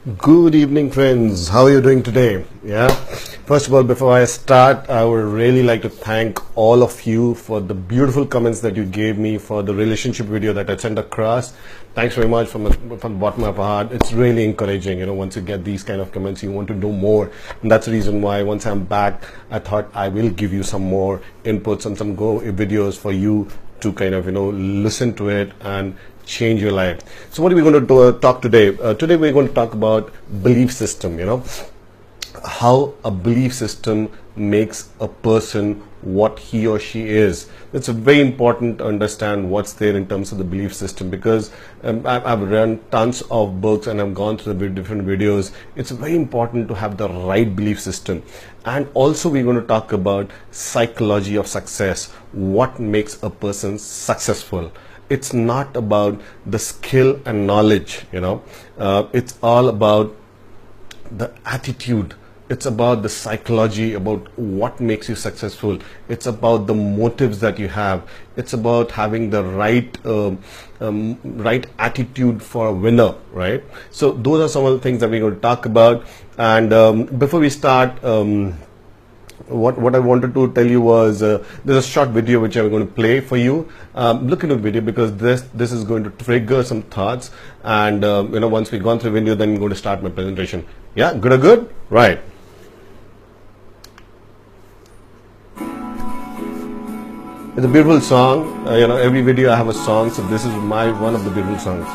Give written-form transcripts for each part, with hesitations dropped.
Good evening, friends. How are you doing today? Yeah. First of all, before I start, I would really like to thank all of you for the beautiful comments that you gave me for the relationship video that I sent across. Thanks very much from the bottom of my heart. It's really encouraging. Once you get these kind of comments, you want to know more. And that's the reason why once I'm back, I thought I will give you some more inputs and some videos for you to kind of, listen to it and change your life. So what are we going to talk today? Today we're going to talk about belief system, how a belief system makes a person what he or she is. It's very important to understand what's there in terms of the belief system, because I've run tons of books and I've gone through the different videos. It's very important to have the right belief system. And also we're going to talk about psychology of success, what makes a person successful. It's not about the skill and knowledge, it's all about the attitude. It's about the psychology, about what makes you successful. It's about the motives that you have. It's about having the right right attitude for a winner, right? So those are some of the things that we're going to talk about. And before we start, what I wanted to tell you was there's a short video which I'm going to play for you. Look into the video, because this is going to trigger some thoughts. And once we've gone through the video, then I'm going to start my presentation. Yeah, good, right? It's a beautiful song. Every video I have a song, so this is one of the beautiful songs.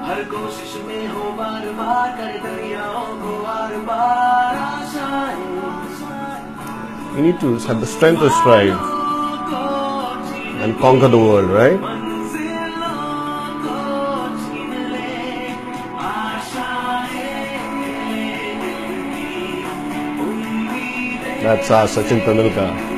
हर कोशिश में हो बार बार कर दरियाओं को बार बार आशाएं. You need to have the strength to strive and conquer the world, right? That's our Sachin Tendulkar.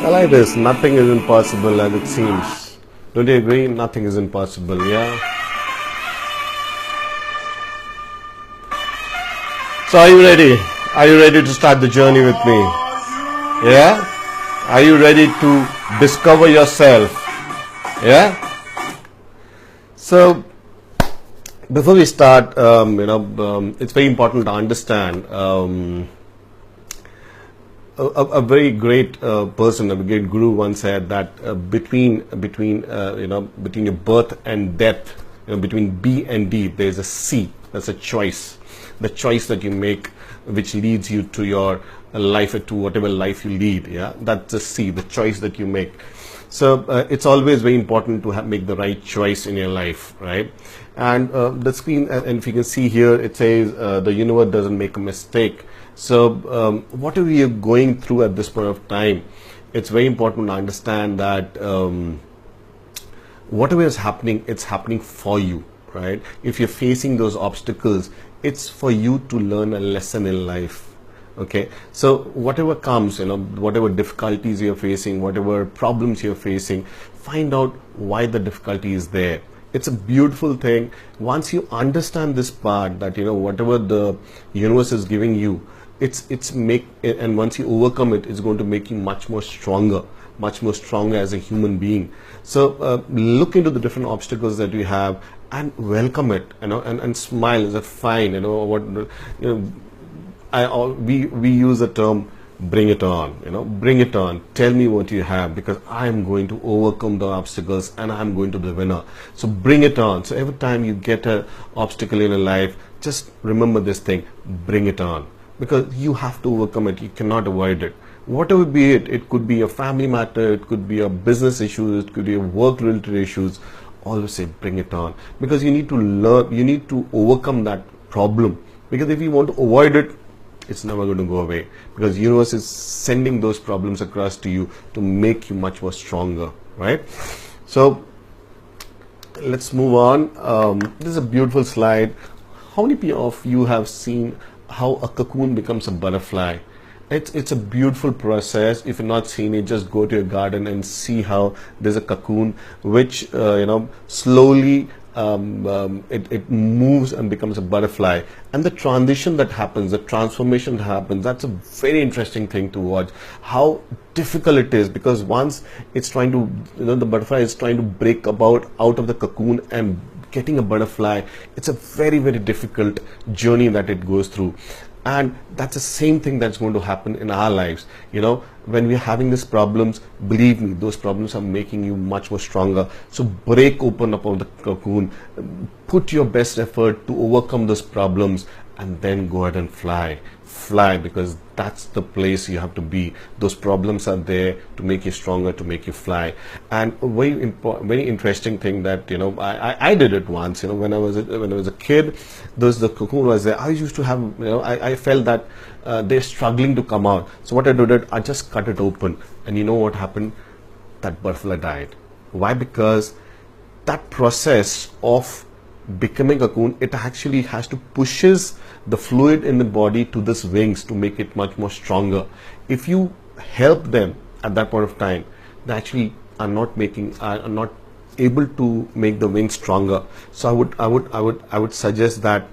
I like this. Nothing is impossible as it seems. Don't you agree? Nothing is impossible, yeah? So are you ready? Are you ready to start the journey with me? Yeah? Are you ready to discover yourself? Yeah? So before we start, it's very important to understand a very great person, a great guru once said that between your birth and death, between B and D, there is a C. That's a choice. The choice that you make, which leads you to your life, to whatever life you lead. Yeah, that's the C, the choice that you make. So it's always very important to make the right choice in your life, right? And the screen, and if you can see here, it says the universe doesn't make a mistake. So whatever you're going through at this point of time, it's very important to understand that whatever is happening, it's happening for you, right? If you're facing those obstacles, it's for you to learn a lesson in life. Okay, so whatever comes, whatever difficulties you're facing, whatever problems you're facing, find out why the difficulty is there. It's a beautiful thing. Once you understand this part, that whatever the universe is giving you, and once you overcome it, it's going to make you much more stronger as a human being. So look into the different obstacles that you have and welcome it, and smile. Is that fine? We use the term bring it on. Bring it on. Tell me what you have, because I am going to overcome the obstacles and I am going to be the winner. So bring it on. So every time you get an obstacle in your life, just remember this thing: bring it on, because you have to overcome it. You cannot avoid it. Whatever be it, it could be a family matter, it could be a business issue, it could be a work-related issues. Always say bring it on, because you need to learn, you need to overcome that problem. Because if you want to avoid it, it's never going to go away, because the universe is sending those problems across to you to make you much more stronger, right? So let's move on. This is a beautiful slide. How many of you have seen how a cocoon becomes a butterfly? It's a beautiful process. If you've not seen it, just go to your garden and see how there's a cocoon which slowly it moves and becomes a butterfly, and the transition that happens, the transformation that happens, that's a very interesting thing to watch. How difficult it is, because once it's trying to, the butterfly is trying to break about out of the cocoon and getting a butterfly. It's a very, very difficult journey that it goes through. And that's the same thing that's going to happen in our lives. When we're having these problems, believe me, those problems are making you much more stronger. So break open up of the cocoon, put your best effort to overcome those problems, and then go ahead and fly, because that's the place you have to be. Those problems are there to make you stronger, to make you fly. And a very interesting thing that I did it once. When I was a kid, the cocoon was there. I used to have I felt that they're struggling to come out. So what I did, I just cut it open, and you know what happened? That butterfly died. Why? Because that process of becoming a cocoon, it actually has to pushes the fluid in the body to this wings to make it much more stronger. If you help them at that point of time, they actually are not able to make the wings stronger. So I would suggest that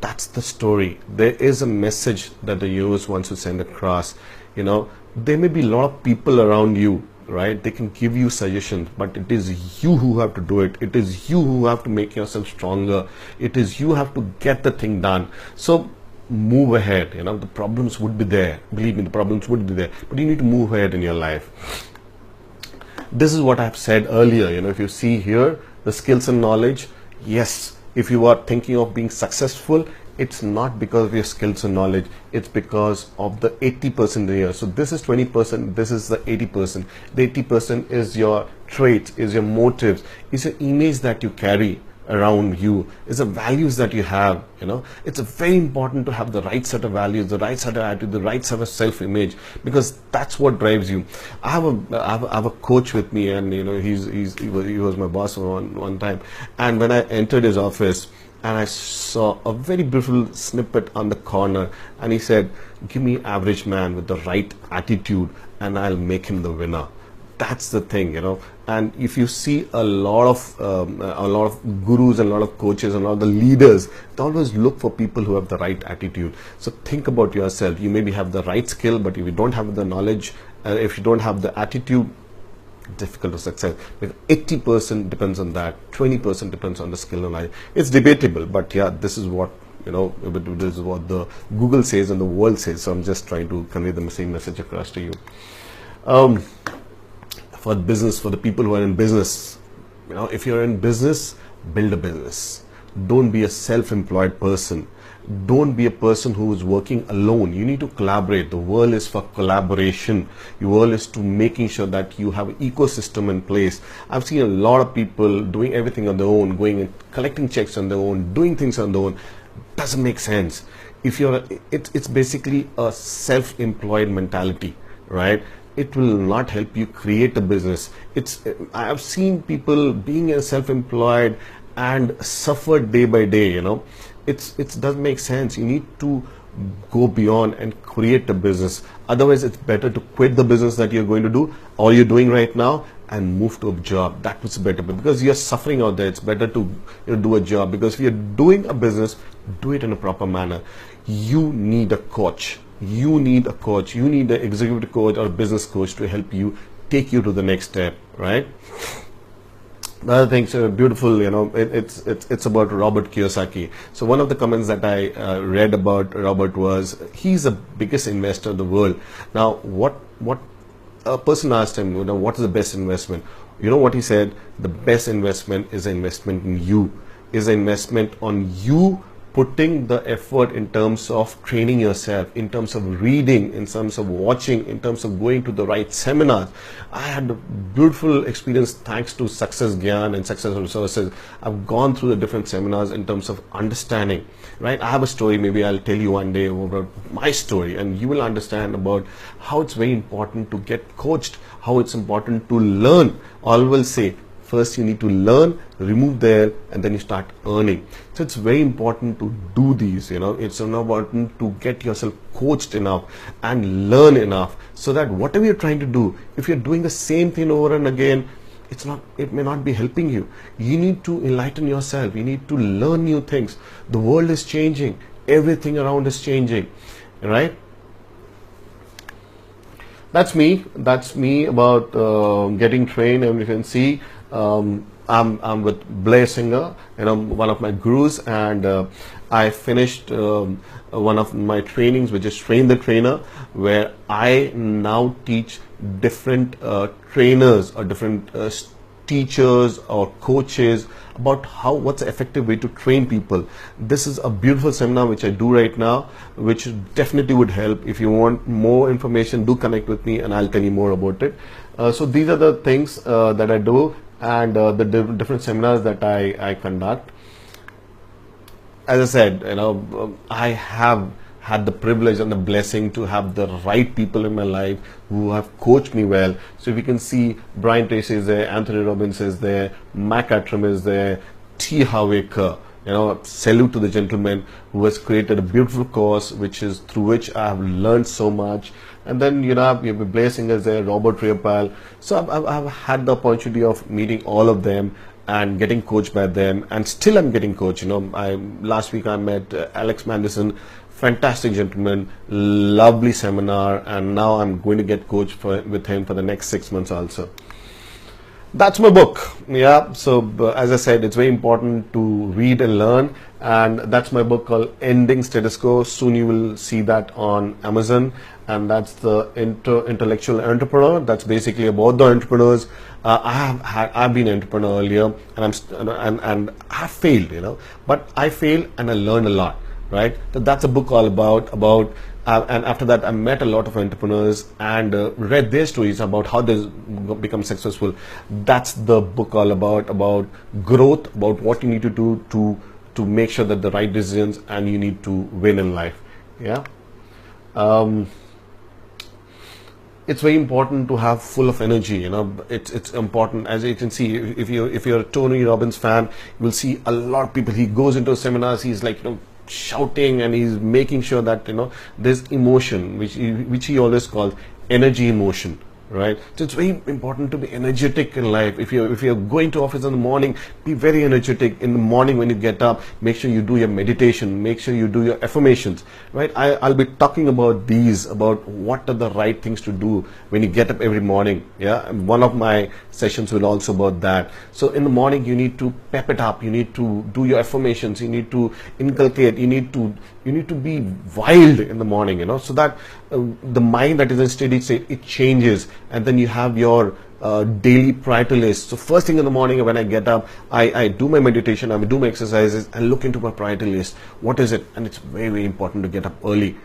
that's the story. There is a message that the universe wants to send across. There may be a lot of people around you, right? They can give you suggestions, but it is you who have to do it. It is you who have to make yourself stronger. It is you have to get the thing done. So move ahead. The problems would be there. Believe me, the problems would be there, but you need to move ahead in your life. This is what I've said earlier. If you see here, the skills and knowledge, yes, if you are thinking of being successful, it's not because of your skills and knowledge, it's because of the 80% here. So this is 20%, this is the 80%. The 80% is your traits, is your motives, is your image that you carry around you, is the values that you have. It's very important to have the right set of values, the right set of attitude, the right set of self-image, because that's what drives you. I have a coach with me, and he was my boss one time, and when I entered his office, and I saw a very beautiful snippet on the corner, and he said, give me average man with the right attitude and I'll make him the winner. That's the thing. And if you see a lot of gurus and a lot of coaches and a lot of the leaders, they always look for people who have the right attitude. So think about yourself. You maybe have the right skill, but if you don't have the knowledge, if you don't have the attitude, difficult to success. Because 80% depends on that, 20% depends on the skill and knowledge. It's debatable, but yeah, this is what this is what the Google says and the world says. So I'm just trying to convey the same message across to you. For business, for the people who are in business, if you're in business, build a business. Don't be a self-employed person. Don't be a person who is working alone. You need to collaborate. The world is for collaboration. The world is to making sure that you have an ecosystem in place. I've seen a lot of people doing everything on their own, going and collecting checks on their own, doing things on their own. Doesn't make sense. If it's basically a self-employed mentality, right? It will not help you create a business. I have seen people being self-employed and suffer day by day. It doesn't make sense. You need to go beyond and create a business. Otherwise, it's better to quit the business that you're going to do, or you're doing right now, and move to a job. That was better, because you're suffering out there. It's better to do a job, because if you're doing a business, do it in a proper manner. You need a coach. You need a coach. You need an executive coach or a business coach to help you take you to the next step, right? The other things are beautiful. It's about Robert Kiyosaki. So one of the comments that I read about Robert was, he's the biggest investor in the world. Now, what a person asked him, what is the best investment? You know what he said? The best investment is an investment in you, is an investment on you, putting the effort in terms of training yourself, in terms of reading, in terms of watching, in terms of going to the right seminars. I had a beautiful experience thanks to Success Gyan and Success Resources. I've gone through the different seminars in terms of understanding, right? I have a story, maybe I'll tell you one day about my story, and you will understand about how it's very important to get coached, how it's important to learn. I will say, First you need to learn, remove there, and then you start earning. So it's very important to do these, it's important to get yourself coached enough and learn enough, so that whatever you're trying to do, if you're doing the same thing over and again, it may not be helping you. You need to enlighten yourself. You need to learn new things. The world is changing. Everything around is changing, right? That's me about getting trained. And you can see I'm with Blair Singer, one of my gurus, and I finished one of my trainings, which is Train the Trainer, where I now teach different trainers or different teachers or coaches about what's the effective way to train people. This is a beautiful seminar which I do right now, which definitely would help. If you want more information, do connect with me and I'll tell you more about it. So these are the things that I do, and the different seminars that I conduct. As I said, I have had the privilege and the blessing to have the right people in my life who have coached me well. So if you can see, Brian Tracy is there, Anthony Robbins is there, Mac Attram is there, T. Harwaker. Salute to the gentleman who has created a beautiful course, through which I have learned so much. And then you have Blair Singer there, Robert Riopal. So I've had the opportunity of meeting all of them and getting coached by them, and still I'm getting coached. Last week I met Alex Manderson, fantastic gentleman, lovely seminar, and now I'm going to get coached with him for the next 6 months also. That's my book. So as I said, it's very important to read and learn, and that's my book called Ending Status Quo. Soon you will see that on Amazon, and that's the intellectual entrepreneur. That's basically about the entrepreneurs. I've been an entrepreneur earlier, and I failed, but I failed and I learned a lot, right? So that's a book all about. And after that, I met a lot of entrepreneurs and read their stories about how they become successful. That's the book all about growth, about what you need to do to make sure that the right decisions, and you need to win in life. It's very important to have full of energy. It's important. As you can see, if you're a Tony Robbins fan, you will see a lot of people. He goes into seminars, he's like, shouting, and he's making sure that there's emotion, which he always calls energy emotion, right? So it's very important to be energetic in life. If you're going to office in the morning, be very energetic in the morning. When you get up, make sure you do your meditation, make sure you do your affirmations, right? I'll be talking about these, about what are the right things to do when you get up every morning. And one of my sessions will also about that. So in the morning, you need to pep it up, you need to do your affirmations, you need to inculcate, you need to be wild in the morning, so that the mind that is in steady state, it changes, and then you have your daily priority list. So first thing in the morning when I get up, I do my meditation, I do my exercises, and look into my priority list. What is it? And it's very, very important to get up early,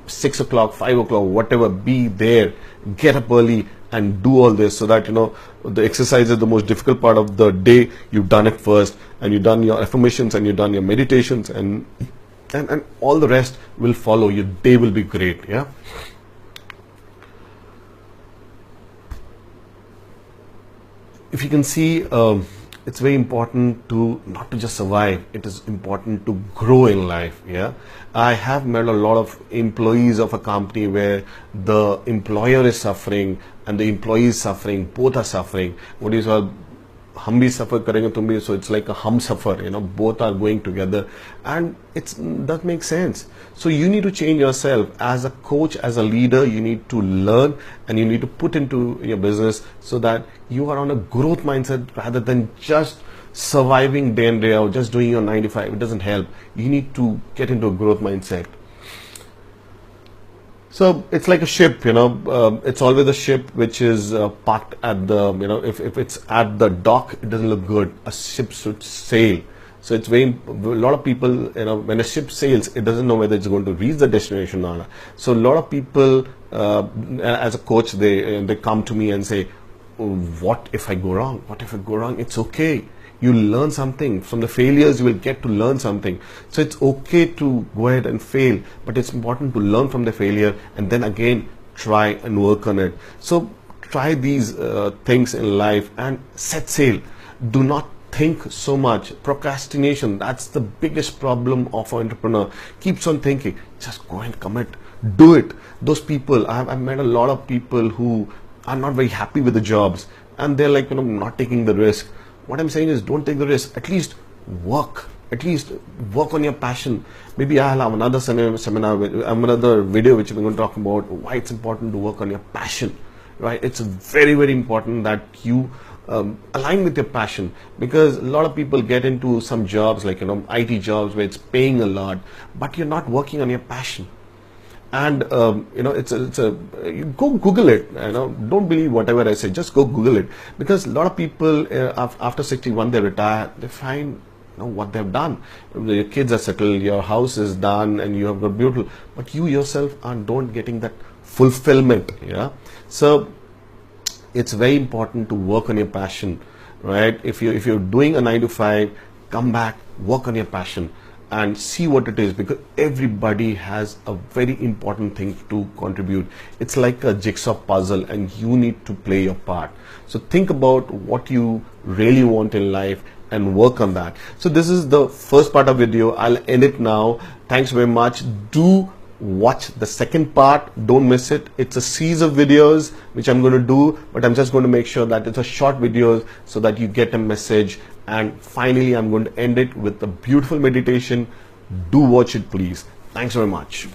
6 o'clock, 5 o'clock, whatever, be there, get up early and do all this, so that the exercise is the most difficult part of the day. You've done it first, and you've done your affirmations, and you've done your meditations, and all the rest will follow. Your day will be great. If you can see, it's very important to not to just survive. It is important to grow in life. I have met a lot of employees of a company where the employer is suffering and the employee is suffering. Both are suffering. What is called hum bhi suffer karenge tum bhi, so it's like a hum suffer, both are going together, and that makes sense. So you need to change yourself as a coach, as a leader. You need to learn, and you need to put into your business so that you are on a growth mindset rather than just surviving day in day out, just doing your 9 to 5. It doesn't help. You need to get into a growth mindset. So it's like a ship, it's always a ship which is parked at the, if it's at the dock, it doesn't look good. A ship should sail. So it's a lot of people, when a ship sails, it doesn't know whether it's going to reach the destination or not. So a lot of people, as a coach, they come to me and say, what if I go wrong? What if I go wrong? It's okay. You learn something from the failures. You will get to learn something. So it's okay to go ahead and fail, but it's important to learn from the failure and then again try and work on it. So try these things in life and set sail. Do not think so much. Procrastination, that's the biggest problem of an entrepreneur. Keeps on thinking. Just go and commit. Do it. Those people, I've met a lot of people who are not very happy with the jobs, and they're like, not taking the risk. What I'm saying is, don't take the risk. At least work. At least work on your passion. Maybe I'll have another seminar, another video which we're going to talk about why it's important to work on your passion. Right? It's very, very important that you align with your passion, because a lot of people get into some jobs like IT jobs where it's paying a lot, but you're not working on your passion. And you go Google it. Don't believe whatever I say. Just go Google it, because a lot of people after 61 they retire. They find what they've done. Your kids are settled, your house is done, and you have got beautiful. But you yourself don't getting that fulfillment. Yeah. So it's very important to work on your passion, right? If you're doing a 9 to 5, come back, work on your passion, and see what it is, because everybody has a very important thing to contribute. It's like a jigsaw puzzle, and you need to play your part. So think about what you really want in life and work on that. So this is the first part of video. I'll end it now. Thanks very much. Do watch the second part. Don't miss it. It's a series of videos which I'm going to do, but I'm just going to make sure that it's a short videos so that you get a message. And finally, I'm going to end it with a beautiful meditation. Do watch it, please. Thanks very much.